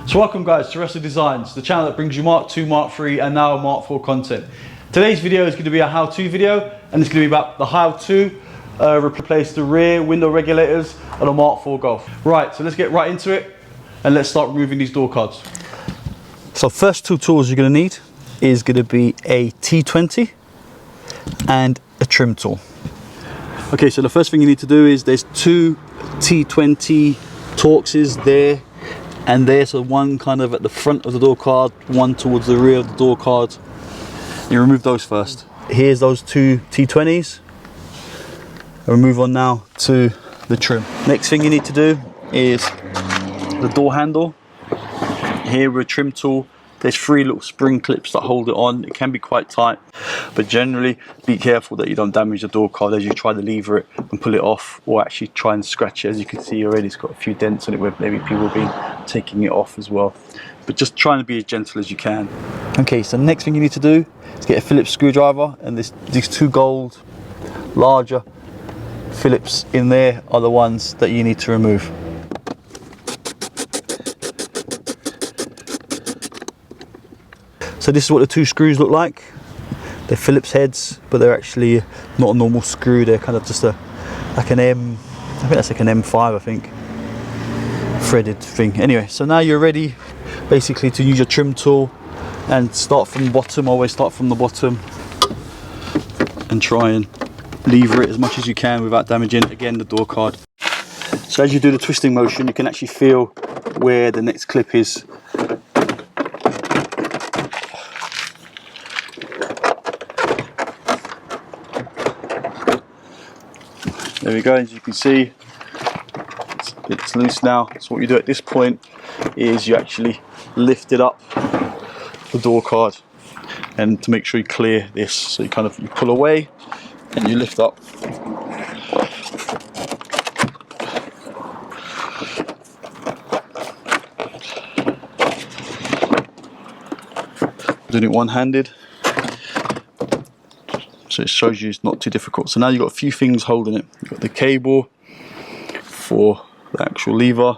So welcome guys to Refitting Designs, the channel that brings you Mark II, Mark III and now Mark IV content. Today's video is going to be a how-to video, and it's going to be about the how to replace the rear window regulators on a Mark IV Golf. Right, so let's get right into it and let's start removing these door cards. So first two tools you're going to need is going to be a T20 and a trim tool. Okay, so the first thing you need to do is there's two T20 Torxes there and there, so one kind of at the front of the door card, one towards the rear of the door card. You remove those first. Here's those two T20s. We'll move on now to the trim. Next thing you need to do is the door handle. Here with a trim tool, there's three little spring clips that hold it on. It can be quite tight, but generally be careful that you don't damage the door card as you try to lever it and pull it off, or actually try and scratch it. As you can see already, it's got a few dents on it where maybe people have been taking it off as well. But just trying to be as gentle as you can. Okay, so the next thing you need to do is get a Phillips screwdriver, and these two gold, larger Phillips in there are the ones that you need to remove. So this is what the two screws look like. They're Phillips heads, but they're actually not a normal screw. They're kind of just like an M, I think that's like an M5, I think, threaded thing. Anyway, so now you're ready basically to use your trim tool and start from the bottom. Always start from the bottom and try and lever it as much as you can without damaging, again, the door card. So as you do the twisting motion, you can actually feel where the next clip is. There we go, as you can see, it's loose now. So what you do at this point is you actually lift it up, the door card, and to make sure you clear this, so you pull away and you lift up. Doing it one-handed, so it shows you it's not too difficult. So now you've got a few things holding it. You've got the cable for the actual lever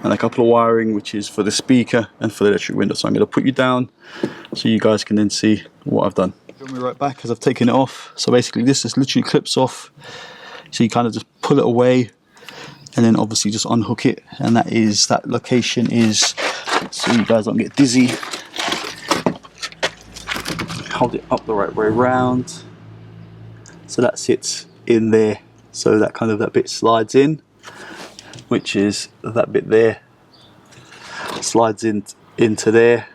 and a couple of wiring which is for the speaker and for the electric window. So I'm going to put you down so you guys can then see what I've done. I'll be right back as I've taken it off. So basically this is literally clips off, so you kind of just pull it away and then obviously just unhook it, and that location is, so you guys don't get dizzy, hold it up the right way around. So that sits in there, so that bit slides in, which is that bit there, slides into there,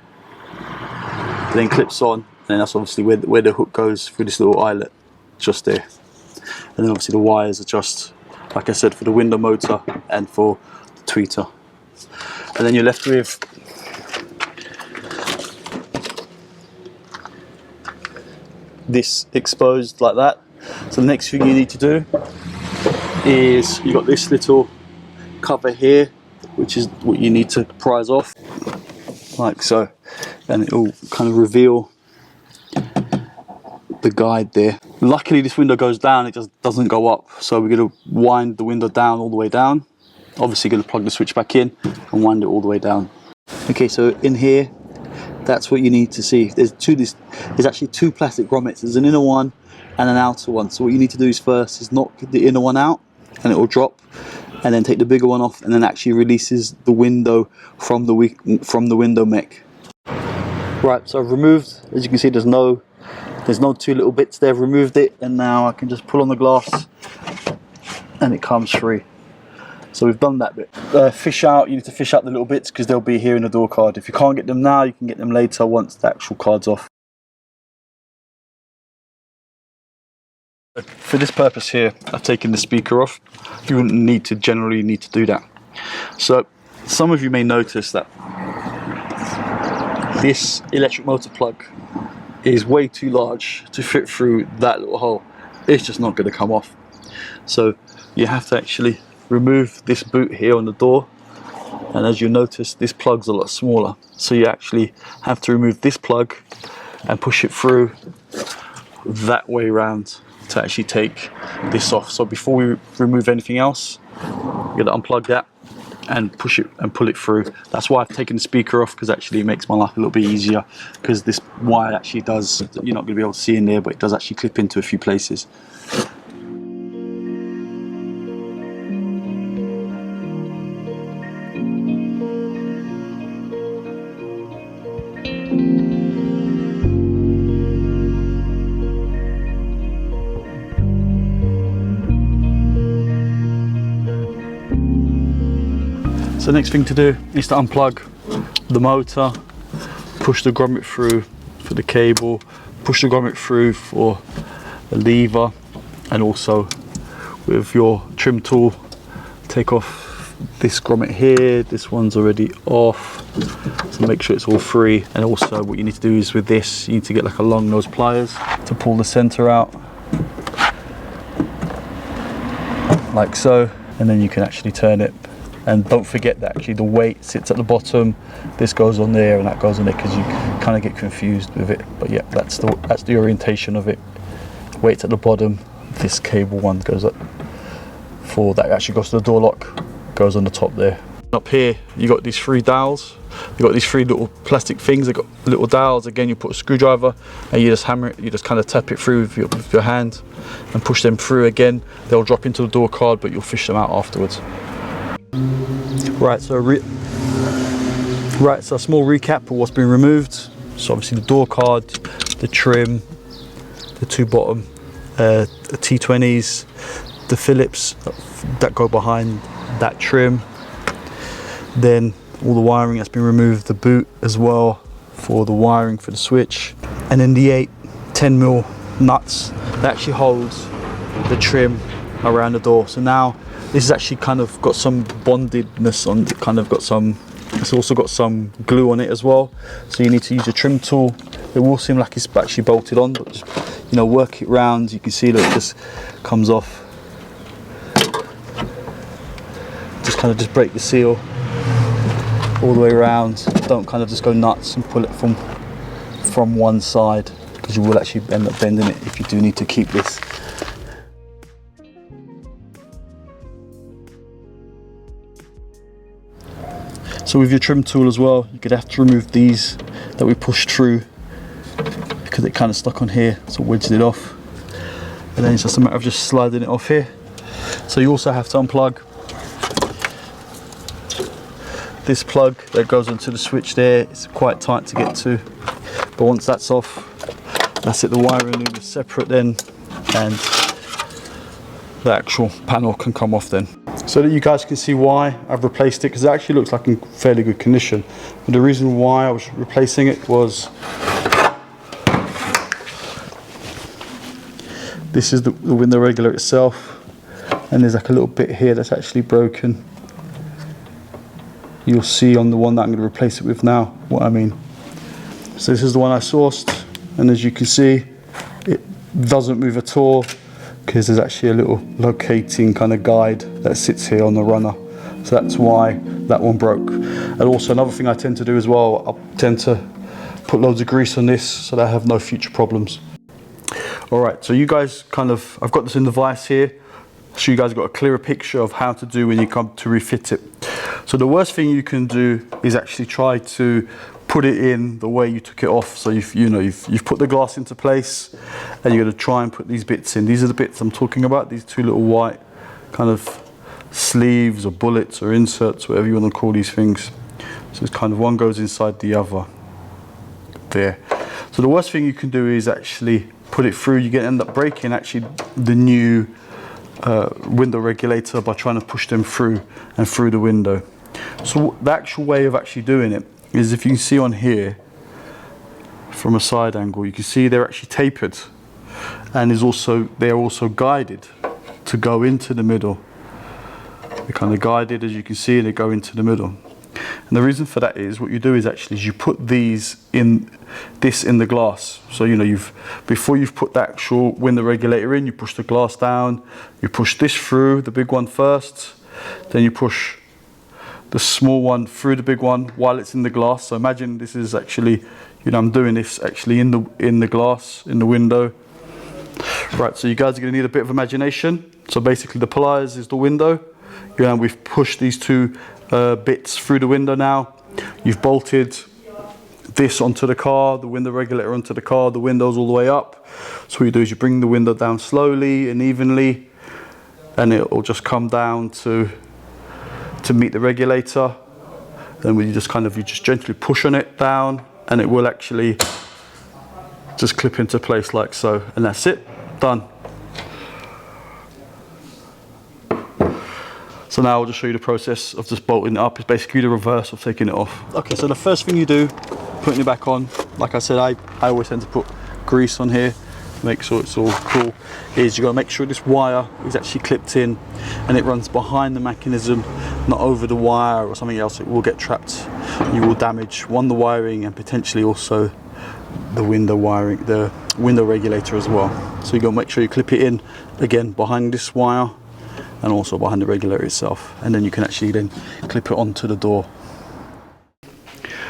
then clips on, and that's obviously where the hook goes through this little eyelet, just there. And then obviously the wires are just, like I said, for the window motor and for the tweeter. And then you're left with this exposed like that. So the next thing you need to do is, you got this little cover here, which is what you need to prise off, like so, and it will kind of reveal the guide there. Luckily this window goes down, it just doesn't go up, so we're going to wind the window down all the way down. Obviously going to plug the switch back in and wind it all the way down. Okay, so in here, that's what you need to see. There's actually two plastic grommets. There's an inner one and an outer one. So what you need to do is first is knock the inner one out and it will drop, and then take the bigger one off, and then actually releases the window from the window mech. Right, so I've removed, as you can see, there's no two little bits there. I've removed it, and now I can just pull on the glass and it comes free. So we've done that bit. You need to fish out the little bits because they'll be here in the door card. If you can't get them now, you can get them later once the actual card's off. For this purpose here, I've taken the speaker off. You wouldn't generally need to do that. So some of you may notice that this electric motor plug is way too large to fit through that little hole. It's just not going to come off. So you have to actually remove this boot here on the door, and as you notice, this plug's a lot smaller, so you actually have to remove this plug and push it through that way around to actually take this off. So before we remove anything else, you're going to unplug that and push it and pull it through. That's why I've taken the speaker off, because actually it makes my life a little bit easier, because this wire actually does, you're not going to be able to see in there, but it does actually clip into a few places. So the next thing to do is to unplug the motor, push the grommet through for the cable, push the grommet through for the lever, and also with your trim tool take off this grommet here. This one's already off, so make sure it's all free. And also what you need to do is with this, you need to get like a long nose pliers to pull the center out like so, and then you can actually turn it. And don't forget that actually the weight sits at the bottom, this goes on there and that goes on there, because you kind of get confused with it. But yeah, that's the orientation of it. Weight's at the bottom, this cable one goes up for that actually goes to the door lock, goes on the top there. Up here you got these 3 dowels, you got these 3 little plastic things, they got little dowels. Again, you put a screwdriver and you just hammer it, you just kind of tap it through with your hand and push them through. Again, they'll drop into the door card, but you'll fish them out afterwards. Right, so a small recap of what's been removed. So obviously the door card, the trim, the 2 bottom T20s, the Phillips that go behind that trim, then all the wiring that's been removed, the boot as well for the wiring for the switch, and then the 8 10mm nuts that actually holds the trim around the door. So now this has actually kind of got some bondedness on it, kind of got some, it's also got some glue on it as well. So you need to use a trim tool. It will seem like it's actually bolted on, but just, you know, work it round. You can see that it just comes off. Just kind of just break the seal all the way around. Don't kind of just go nuts and pull it from one side, because you will actually end up bending it if you do need to keep this. So with your trim tool as well, you're going to have to remove these that we pushed through, because it kind of stuck on here, so wedged it off. And then it's just a matter of just sliding it off here. So you also have to unplug this plug that goes onto the switch there. It's quite tight to get to, but once that's off, that's it. The wiring loom is separate then, and the actual panel can come off then. So that you guys can see why I've replaced it, because it actually looks like in fairly good condition. But the reason why I was replacing it was this is the window regulator itself, and there's like a little bit here that's actually broken. You'll see on the one that I'm going to replace it with now what I mean. So this is the one I sourced, and as you can see, it doesn't move at all, because there's actually a little locating kind of guide that sits here on the runner. So that's why that one broke. And also another thing I tend to do as well, I tend to put loads of grease on this so that I have no future problems. All right, so you guys kind of, I've got this in the vise here, so you guys got a clearer picture of how to do when you come to refit it. So the worst thing you can do is actually try to put it in the way you took it off. So you've put the glass into place, and you're going to try and put these bits in. These are the bits I'm talking about, these 2 little white kind of sleeves or bullets or inserts, whatever you want to call these things. So it's kind of one goes inside the other there. So the worst thing you can do is actually put it through. You end up breaking actually the new window regulator by trying to push them through and through the window. So the actual way of actually doing it is, if you can see on here from a side angle, you can see they're actually tapered, and they're also guided to go into the middle. They're kind of guided, as you can see, and they go into the middle. And the reason for that is what you do is actually you put these in the glass. So you know before you've put the actual window regulator in, you push the glass down, you push this through, the big one first, then you push the small one through the big one while it's in the glass. So imagine this is actually, you know, I'm doing this actually in the glass, in the window. Right, so you guys are gonna need a bit of imagination. So basically the pliers is the window. You know, we've pushed these two bits through the window now. You've bolted this onto the car, the window regulator onto the car, the window's all the way up. So what you do is you bring the window down slowly and evenly, and it'll just come down to meet the regulator. Then you just gently push on it down, and it will actually just clip into place like so, and that's it, done. So now I'll just show you the process of just bolting it up. It's basically the reverse of taking it off. Okay, so the first thing you do, putting it back on, like I said, I always tend to put grease on here, make sure it's all cool, is you gotta make sure this wire is actually clipped in and it runs behind the mechanism, not over the wire or something else. It will get trapped. You will damage, the wiring, and potentially also the window wiring, the window regulator as well. So you gotta make sure you clip it in, again, behind this wire, and also behind the regulator itself, and then you can actually then clip it onto the door.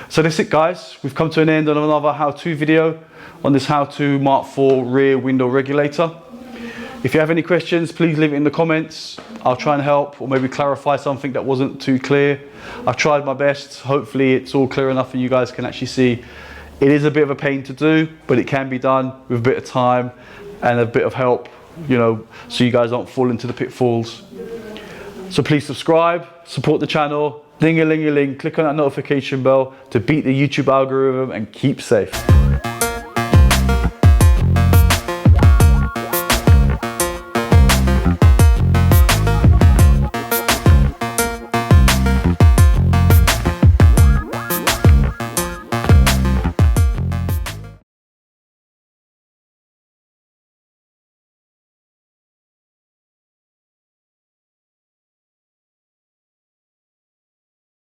So that's it, guys. We've come to an end on another how-to video on this how-to Mark IV rear window regulator. If you have any questions, please leave it in the comments. I'll try and help, or maybe clarify something that wasn't too clear. I've tried my best. Hopefully it's all clear enough and you guys can actually see. It is a bit of a pain to do, but it can be done with a bit of time and a bit of help, you know, so you guys don't fall into the pitfalls. So please subscribe, support the channel, ding-a-ling-a-ling, click on that notification bell to beat the YouTube algorithm, and keep safe.